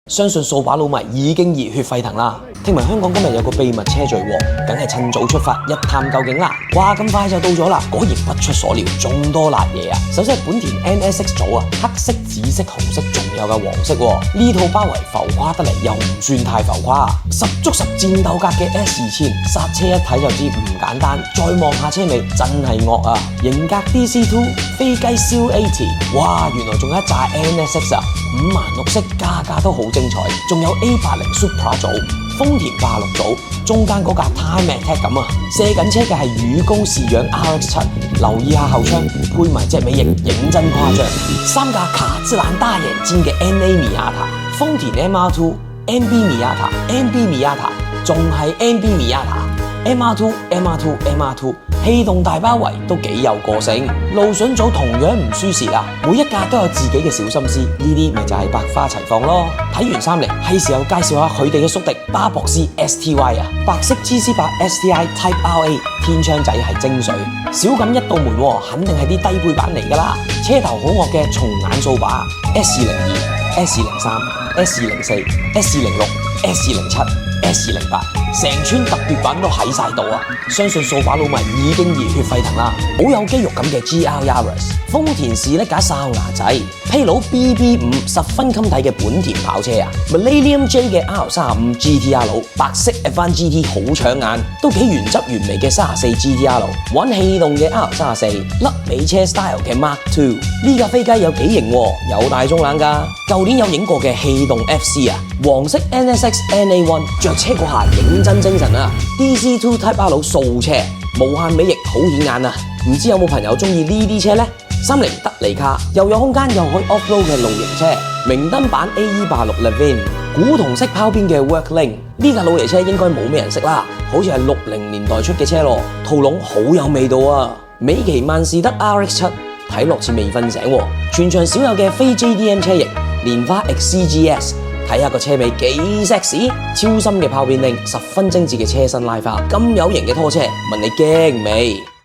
相信掃把佬迷已經熱血沸騰啦！聽聞香港今日有個秘密車聚喎，梗係趁早出發一探究竟啦！哇，咁快就到咗啦！果然不出所料，眾多辣嘢啊！首先係本田 NSX 組啊，黑色、紫色、紅色，仲有個黃色喎。呢套包圍浮誇得嚟，又唔算太浮誇，十足十戰鬥格嘅 S2000，剎車一睇就知唔簡單。再望下車尾，真係惡啊！型格 DC2，飛雞燒 80，哇！原來仲有一紮 NSX 啊！5顏六色，價格都好精彩，仲有 A80 Supra 組、豐田86組，中間嗰架 Time Attack 咁啊！射緊車嘅係雨高視陽 RX7，留意下後窗，配埋隻尾翼，認真誇張。三架卡姿蘭大眼尖嘅 NA Miata， 豐田 MR2、MB Miata、MB Miata， 仲係 MB Miata。MR2 氣動大包圍都幾有個性，路筍組同樣唔輸蝕啊！每一架都有自己嘅小心思，呢啲咪就係百花齊放咯。睇完3菱，係時候介紹下佢哋嘅宿敵巴博斯 STY 啊！白色 GC8 STI Type RA 天窗仔係精髓，小感一道門肯定係啲低配版嚟㗎啦。車頭好惡嘅松眼掃把 S02、S03、S04、S06、S07、S08，成村特別版都喺晒度啊！相信掃把佬迷已經熱血沸騰啦！好有肌肉感嘅 GR Yaris， 豐田士力架哨牙仔，披露 BB5 十分襟睇嘅本田跑車啊 ！Millennium J 嘅 R35 GTR， 白色 F1 GT 好搶眼，都幾原汁原味嘅34 GTR， 玩氣動嘅 R34， 甩尾車 style 嘅 Mark II， 呢架飛機有幾型喎，有大中冷㗎！舊年有影過嘅氣動 FC 啊，黃色 NSX NA1， 着車嗰下認真精神啊 ！DC2 Type R 佬掃車，無限尾翼好顯眼啊！唔知有冇朋友中意呢啲車呢？3菱德利卡又有空間又可以 off-road 嘅露營車，明燈版 AE86 Levin， 古銅色拋邊嘅 Workling， 呢架老爺車應該冇咩人識啦，好似係60年代出嘅車咯，套籠好有味道啊！美其萬士德 RX7， 睇落似未瞓醒喎，全場少有嘅非 JDM 車型，蓮花 XCGS。睇下個車尾幾 sexy， 超深嘅炮邊鈴，十分精緻嘅車身拉花，咁有型嘅拖車，問你驚未？